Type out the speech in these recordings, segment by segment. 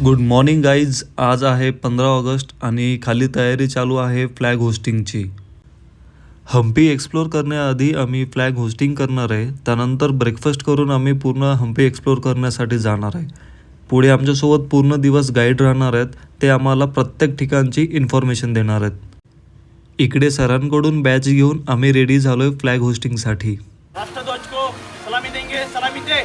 Good morning guys. आज आहे 15 August आणि खाली तयारी चालू आहे फ्लॅग होस्टिंगची. हम्पी एक्सप्लोर करण्याआधी आम्ही फ्लॅग होस्टिंग करणार आहे. त्यानंतर ब्रेकफास्ट करून आम्ही पूर्ण हम्पी एक्सप्लोर करण्यासाठी जाणार आहे. पुढे आमच्यासोबत पूर्ण दिवस गाईड राहणार आहेत. ते आम्हाला प्रत्येक ठिकाणची इन्फॉर्मेशन देणार आहेत. इकडे सरांकडून बॅच घेऊन आम्ही रेडी झालोय फ्लॅग होस्टिंगसाठी. राष्ट्रध्वज को सलामी देंगे, सलामी दे.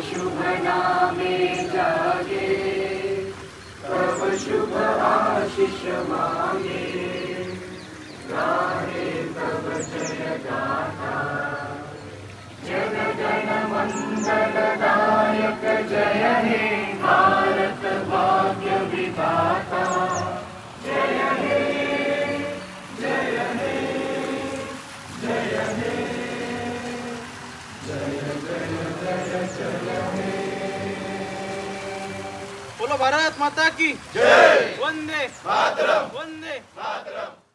शुभ नामे जागे, तब शुभ आशीष मांगे, गाहे तब जय गाथा. जन गण मंगलदायक जय हे भारत भाग्य विधाता. जय हे जय हे जय हे जय जय जय हे. बोलो भारत माता की जय. वंदे मातरम, वंदे मातरम.